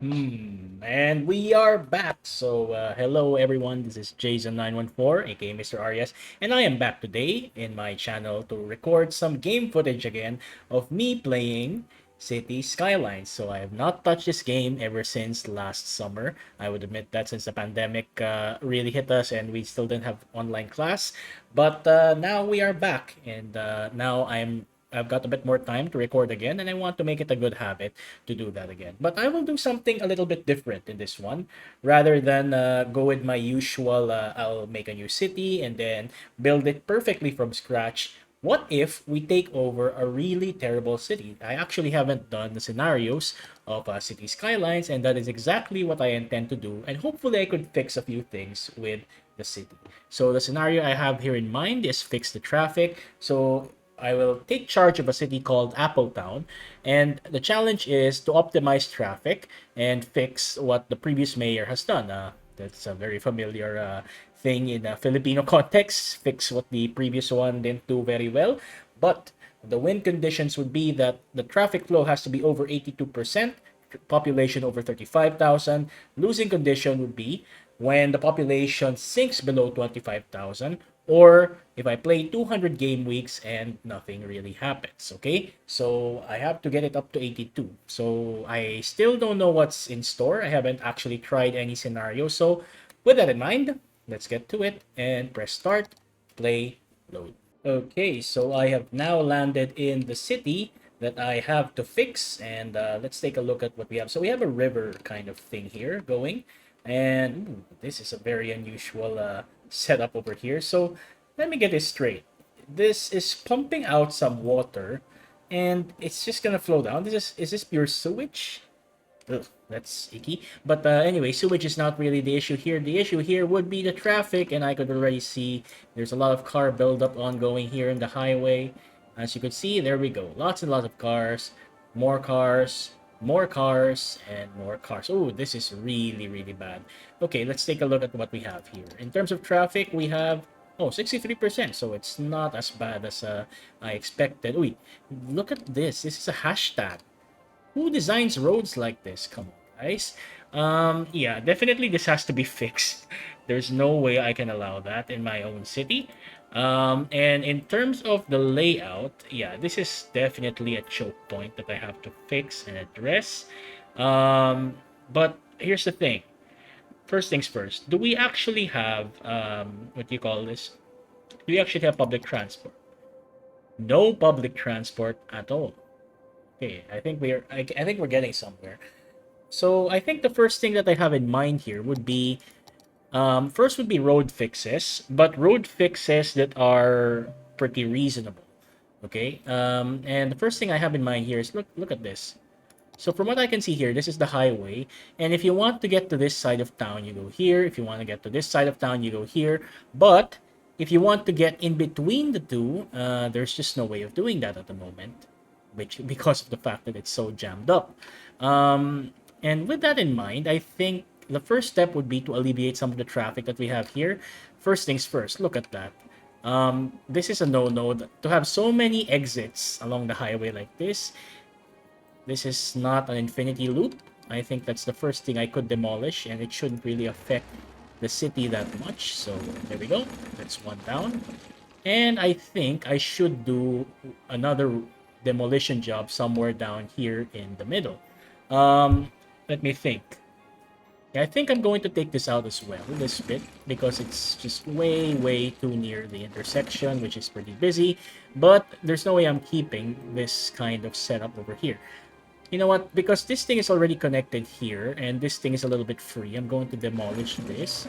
And we are back. So, hello everyone. This is Jason914, aka Mr. Arias, and I am back today in my channel to record some game footage again of me playing City Skylines. So, I have not touched this game ever since last summer. I would admit that since the pandemic really hit us and we still didn't have online class, but now we are back, and now I've got a bit more time to record again, and I want to make it a good habit to do that again. But I will do something a little bit different in this one. Rather than go with my usual, I'll make a new city and then build it perfectly from scratch. What if we take over a really terrible city? I actually haven't done the scenarios of City Skylines, and that is exactly what I intend to do. And hopefully, I could fix a few things with the city. So, the scenario I have here in mind is fix the traffic. So, I will take charge of a city called Appletown, and the challenge is to optimize traffic and fix what the previous mayor has done. That's a very familiar thing in a Filipino context. Fix what the previous one didn't do very well, but the win conditions would be that the traffic flow has to be over 82%, population over 35,000. Losing condition would be when the population sinks below 25,000, or if I play 200 game weeks and nothing really happens. Okay, so I have to get it up to 82. So I still don't know what's in store. I haven't actually tried any scenario. So with that in mind, let's get to it and press start, play, load. Okay, so I have now landed in the city that I have to fix, and let's take a look at what we have. So we have a river kind of thing here going, and this is a very unusual setup over here. So let me get this straight. This is pumping out some water, and it's just gonna flow down. Is this pure sewage? Ugh, that's icky. But anyway, sewage is not really the issue here. The issue here would be the traffic, and I could already see there's a lot of car buildup ongoing here in the highway. As you could see, there we go. Lots and lots of cars, more cars, more cars, and more cars. Oh, this is really, really bad. Okay, let's take a look at what we have here. In terms of traffic, we have 63%, so it's not as bad as I expected. Wait, look at this. This is a hashtag. Who designs roads like this? Come on, guys. Yeah, definitely this has to be fixed. There's no way I can allow that in my own city. And in terms of the layout, yeah, this is definitely a choke point that I have to fix and address. But here's the thing. First things first. Do we actually have what do you call this? Do we actually have public transport? No public transport at all. Okay, I think we're getting somewhere. So I think the first thing that I have in mind here would be first would be road fixes, but road fixes that are pretty reasonable. Okay, and the first thing I have in mind here is look at this. So from what I can see here, this is the highway, and if you want to get to this side of town, you go here. If you want to get to this side of town, you go here. But if you want to get in between the two, there's just no way of doing that at the moment, which because of the fact that it's so jammed up. And with that in mind, I think the first step would be to alleviate some of the traffic that we have here. First things first, look at that. This is a no-no. To have so many exits along the highway like this is not an infinity loop. I think that's the first thing I could demolish, and it shouldn't really affect the city that much. So there we go. That's one down. And I think I should do another demolition job somewhere down here in the middle. Let me think. Yeah, I think I'm going to take this out as well, this bit, because it's just way, way too near the intersection, which is pretty busy. But there's no way I'm keeping this kind of setup over here. You know what? Because this thing is already connected here, and this thing is a little bit free, I'm going to demolish this.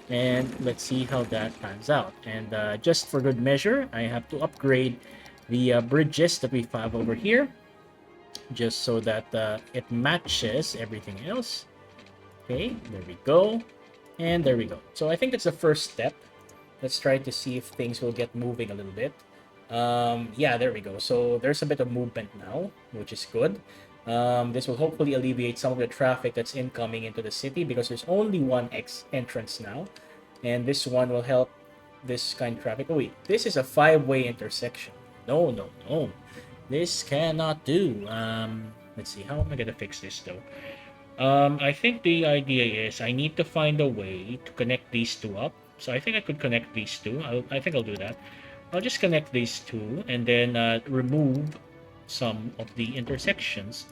And let's see how that pans out. And just for good measure, I have to upgrade the bridges that we have over here, just so that it matches everything else. Okay, there we go. And there we go. So I think that's the first step. Let's try to see if things will get moving a little bit. Yeah, there we go. So there's a bit of movement now, which is good. This will hopefully alleviate some of the traffic that's incoming into the city, because there's only one entrance now. And this one will help this kind of traffic. Oh wait, this is a 5-way intersection. No, no, no. This cannot do. Let's see. How am I gonna fix this though? I think the idea is I need to find a way to connect these two up. So I think I could connect these two. I think I'll do that. I'll just connect these two and then remove some of the intersections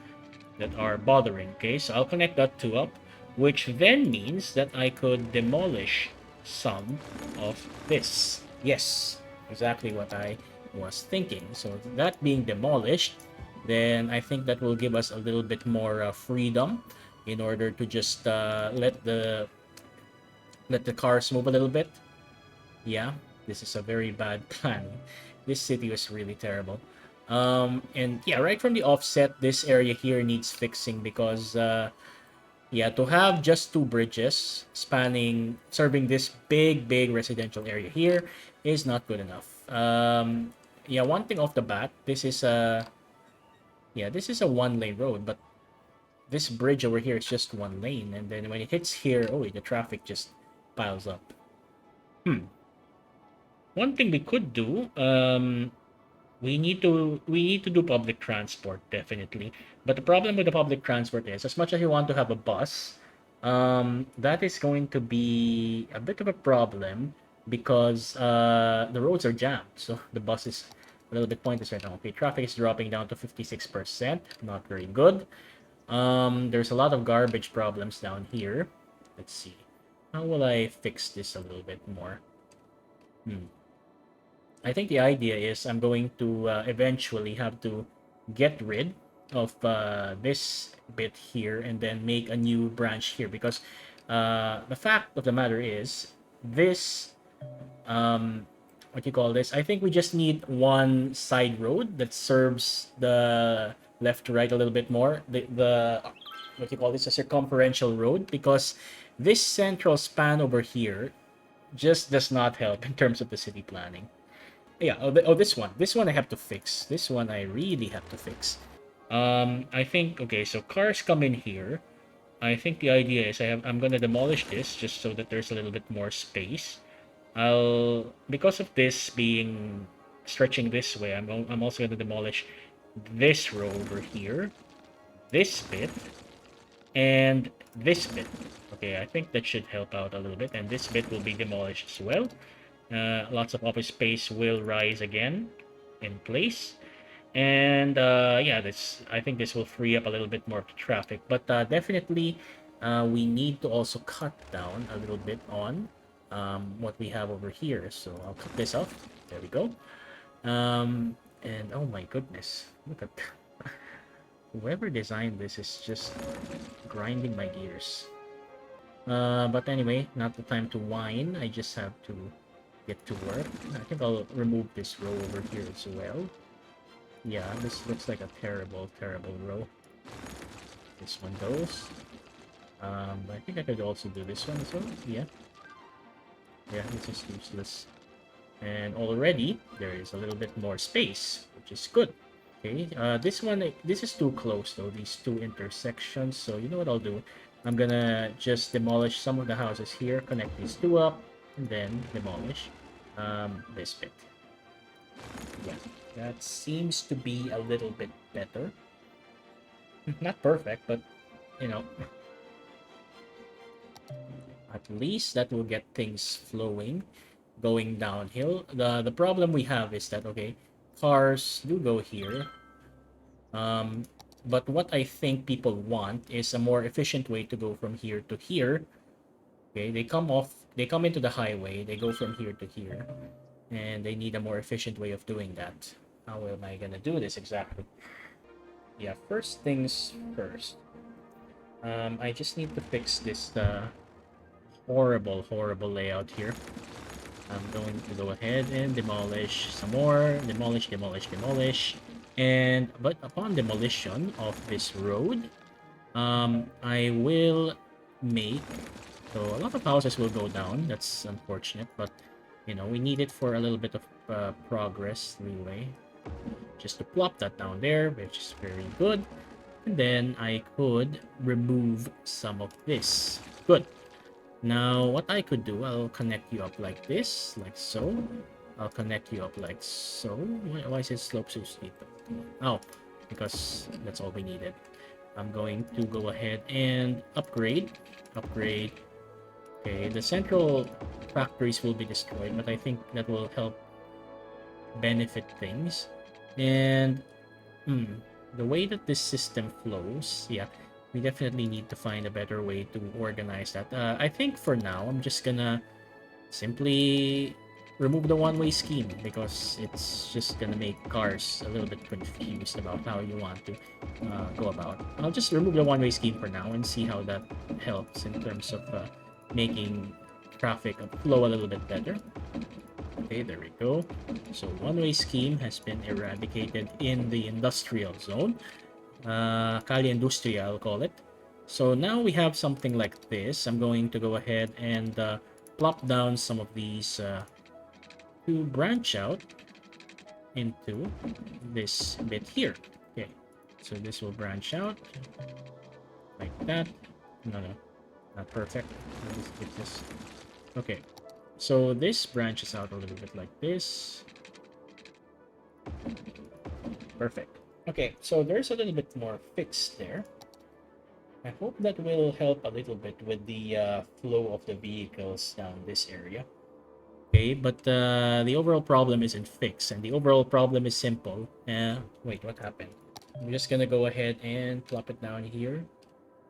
that are bothering. Okay, so I'll connect that two up, which then means that I could demolish some of this. Yes, exactly what I was thinking. So that being demolished, then I think that will give us a little bit more freedom in order to just let the cars move a little bit. Yeah, this is a very bad plan. This city was really terrible. And yeah, right from the offset, this area here needs fixing because yeah, to have just two bridges serving this big residential area here is not good enough. Yeah, one thing off the bat, this is a one-lane road, but this bridge over here is just one lane, and then when it hits here, oh, the traffic just piles up. One thing we could do, we need to do public transport definitely. But the problem with the public transport is, as much as you want to have a bus, that is going to be a bit of a problem because the roads are jammed. So the bus is a little bit pointless right now. Okay, traffic is dropping down to 56%. Not very good. There's a lot of garbage problems down here. Let's see. How will I fix this a little bit more? I think the idea is I'm going to eventually have to get rid of this bit here and then make a new branch here because the fact of the matter is this what you call this, I think we just need one side road that serves the left to right a little bit more, the what you call this, a circumferential road, because this central span over here just does not help in terms of the city planning. Yeah, this one I have to fix. This one I really have to fix. I think, okay, so cars come in here. I think the idea is I'm gonna demolish this just so that there's a little bit more space. Because of this being stretching this way, I'm also gonna demolish this row over here, this bit, and this bit. Okay, I think that should help out a little bit, and this bit will be demolished as well. Lots of office space will rise again in place. And yeah, I think this will free up a little bit more traffic. But definitely, we need to also cut down a little bit on what we have over here. So I'll cut this off. There we go. And oh my goodness, look at whoever designed this is just grinding my gears. But anyway, not the time to whine. I just have to get to work. I think I'll remove this row over here as well. Yeah, this looks like a terrible row. This one goes. I think I could also do this one as well. Yeah, this is useless. And already there is a little bit more space, which is good. Okay, this is too close though, these two intersections. So you know what I'll do? I'm gonna just demolish some of the houses here, connect these two up, and then demolish this bit. Yeah, that seems to be a little bit better. Not perfect, but you know, at least that will get things flowing, going downhill. The problem we have is that, okay, cars do go here, but what I think people want is a more efficient way to go from here to here. Okay, they come into the highway, they go from here to here, and they need a more efficient way of doing that. How am I gonna do this exactly? Yeah, first things first. I just need to fix this horrible layout here. I'm going to go ahead and demolish some more. Demolish. But upon demolition of this road, I will make... So a lot of houses will go down. That's unfortunate, but you know, we need it for a little bit of progress leeway. Just to plop that down there, which is very good. And then I could remove some of this. Good. Now, what I could do, I'll connect you up like this, like so. I'll connect you up like so. Why is it slope so steep? Oh, because that's all we needed. I'm going to go ahead and upgrade. Upgrade. Okay, the central factories will be destroyed, but I think that will help benefit things. And the way that this system flows, yeah, we definitely need to find a better way to organize that. I think for now, I'm just gonna simply remove the one-way scheme because it's just gonna make cars a little bit confused about how you want to go about. I'll just remove the one-way scheme for now and see how that helps in terms of making traffic flow a little bit better. Okay, there we go. So one-way scheme has been eradicated in the industrial zone. Calle Industria, I'll call it. So now we have something like this. I'm going to go ahead and plop down some of these to branch out into this bit here. Okay, so this will branch out like that. No, not perfect. Let's get this. Okay, so this branches out a little bit like this. Perfect. Okay, so there's a little bit more fix there. I hope that will help a little bit with the flow of the vehicles down this area. Okay, but the overall problem isn't fixed, and the overall problem is simple. Wait, what happened? I'm just gonna go ahead and plop it down here.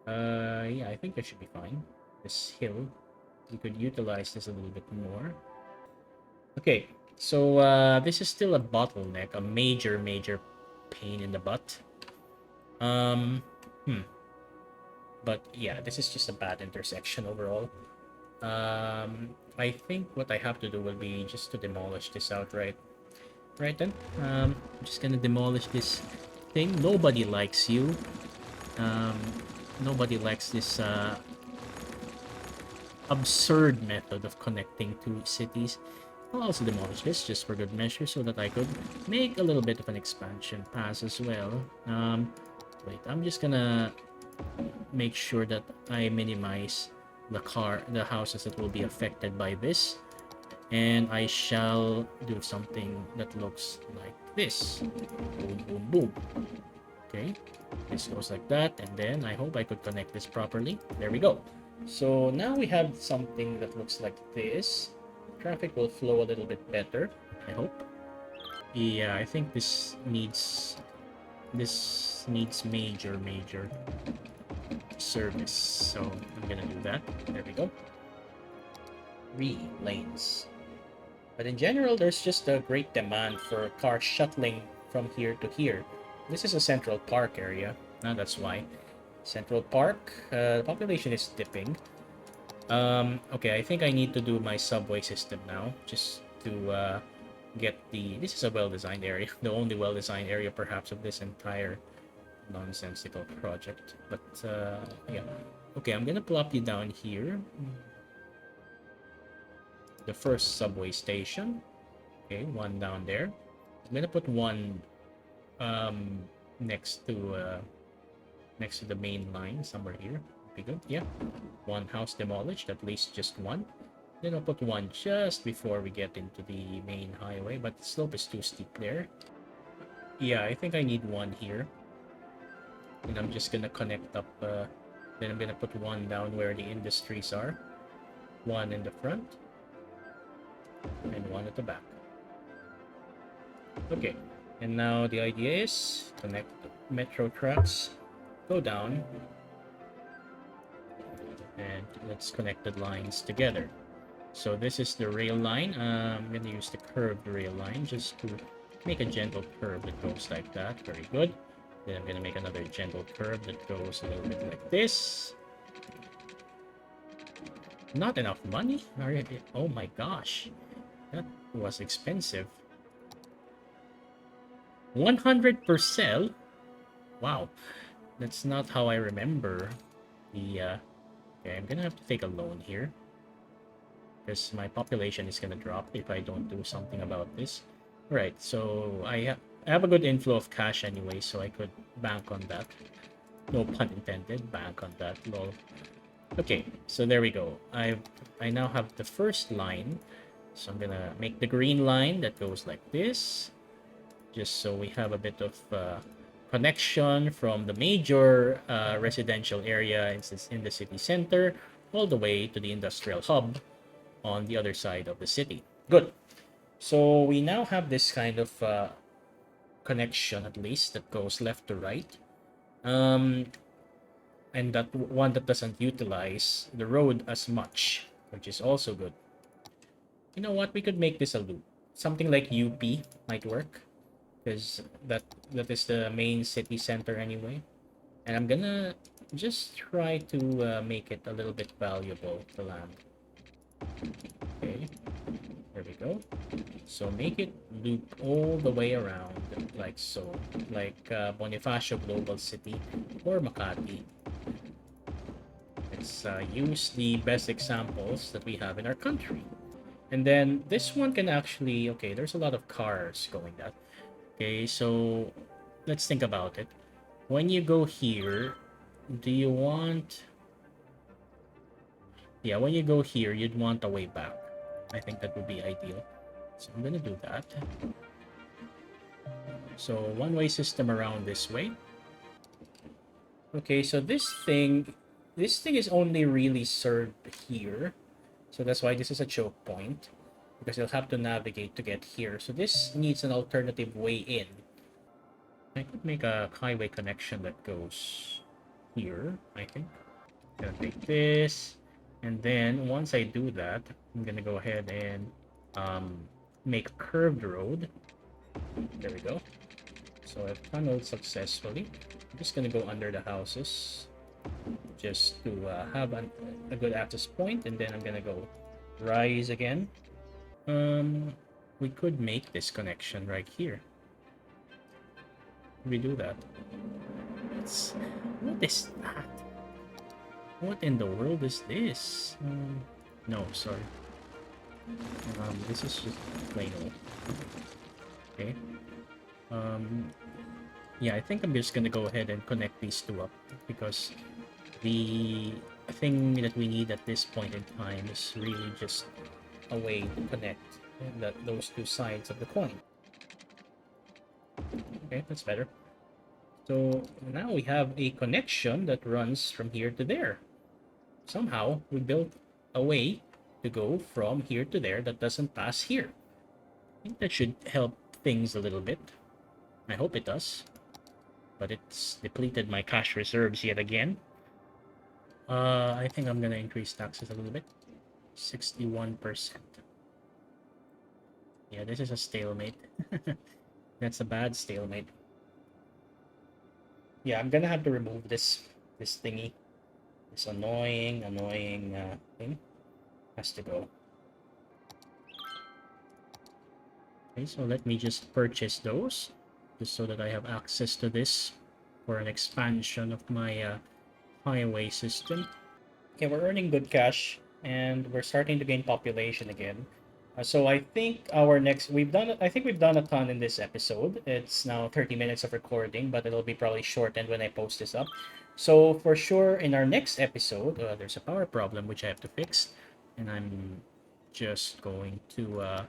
Yeah, I think that should be fine. This hill, we could utilize this a little bit more. Okay, so this is still a bottleneck, a major pain in the butt. Um, But yeah, this is just a bad intersection overall. I think what I have to do will be just to demolish this outright. Right then, I'm just gonna demolish this thing. Nobody likes you. Nobody likes this absurd method of connecting two cities. I'll also demolish this just for good measure so that I could make a little bit of an expansion pass as well. Wait, I'm just gonna make sure that I minimize the houses that will be affected by this, and I shall do something that looks like this. Boom, boom, boom. Okay, this goes like that, and then I hope I could connect this properly. There we go. So now we have something that looks like this. Traffic will flow a little bit better, I hope. Yeah, I think this needs major service, so I'm gonna do that. There we go. 3 lanes. But in general, there's just a great demand for cars shuttling from here to here. This is a Central Park area. That's why. Central Park, the population is dipping. Okay, I think I need to do my subway system now, just to get this is a well-designed area, the only well-designed area perhaps of this entire nonsensical project. But yeah, okay, I'm gonna plop you down here. The first subway station. Okay, one down there. I'm gonna put one next to the main line somewhere here. Be good. Yeah, one house demolished, at least just one. Then I'll put one just before we get into the main highway, but the slope is too steep there. Yeah, I think I need one here. And I'm just gonna connect up, then I'm gonna put one down where the industries are. One in the front, and one at the back. Okay, and now the idea is connect metro tracks, go down, and let's connect the lines together. So this is the rail line. I'm gonna use the curved rail line just to make a gentle curve that goes like that. Very good. Then I'm gonna make another gentle curve that goes a little bit like this. Not enough money? Oh my gosh, that was expensive. 100%? Wow, that's not how I remember the okay, I'm gonna have to take a loan here because my population is gonna drop if I don't do something about this. Right, so I have a good inflow of cash anyway, so I could bank on that. No pun intended, bank on that, lol. Okay, so there we go. I now have the first line. So I'm gonna make the green line that goes like this, just so we have a bit of connection from the major residential area in the city center all the way to the industrial hub on the other side of the city. Good. So we now have this kind of connection, at least, that goes left to right. And that one that doesn't utilize the road as much, which is also good. You know what? We could make this a loop. Something like UP might work, because that is the main city center anyway. And I'm gonna just try to make it a little bit valuable, the land. Okay, there we go. So make it loop all the way around, like so, like Bonifacio Global City or Makati. Let's use the best examples that we have in our country. And then this one can actually, okay, there's a lot of cars going that. Okay, so let's think about it. When you go here, do you want... Yeah, when you go here, you'd want a way back. I think that would be ideal. So I'm gonna do that. So one-way system around this way. Okay, so this thing is only really served here. So that's why this is a choke point, because you'll have to navigate to get here. So this needs an alternative way in. I could make a highway connection that goes here, I think. Gonna take this, and then once I do that, I'm gonna go ahead and make a curved road. There we go. So I've tunneled successfully. I'm just gonna go under the houses just to have a good access point, and then I'm gonna go rise again. We could make this connection right here. We do that. What is that? What in the world is this? No, sorry. This is just plain old. Okay. Yeah, I think I'm just gonna go ahead and connect these two up, because the thing that we need at this point in time is really just a way to connect those two sides of the coin. Okay, that's better. So now we have a connection that runs from here to there. Somehow we built a way to go from here to there that doesn't pass here. I think that should help things a little bit. I hope it does. But it's depleted my cash reserves yet again. I think I'm gonna increase taxes a little bit. 61%. Yeah, this is a stalemate. That's a bad stalemate. Yeah, I'm gonna have to remove this thingy. This annoying thing has to go. Okay, so let me just purchase those, just so that I have access to this for an expansion of my highway system. Okay, we're earning good cash, and we're starting to gain population again. So I think our next I think we've done a ton in this episode. It's now 30 minutes of recording, but it'll be probably shortened when I post this up. So for sure, in our next episode, there's a power problem which I have to fix, and I'm just going to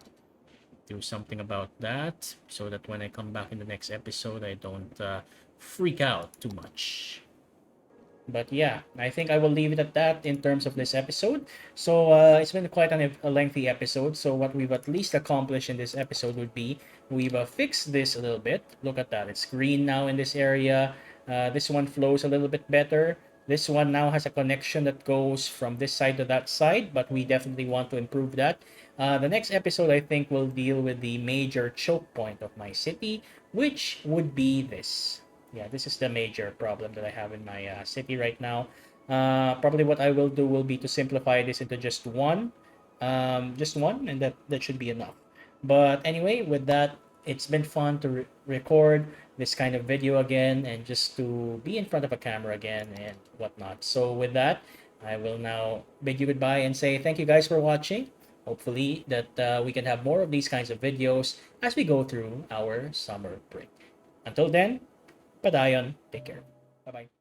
do something about that, so that when I come back in the next episode, I don't freak out too much. But yeah, I think I will leave it at that in terms of this episode. So it's been quite a lengthy episode. So what we've at least accomplished in this episode would be we've fixed this a little bit. Look at that. It's green now in this area. This one flows a little bit better. This one now has a connection that goes from this side to that side, but we definitely want to improve that. The next episode, I think, will deal with the major choke point of my city, which would be this. Yeah, this is the major problem that I have in my city right now. Probably what I will do will be to simplify this into just one, and that should be enough. But anyway, with that, it's been fun to record this kind of video again, and just to be in front of a camera again and whatnot. So with that, I will now bid you goodbye and say thank you guys for watching. Hopefully that we can have more of these kinds of videos as we go through our summer break. Until then, padayon. Take care. Bye-bye.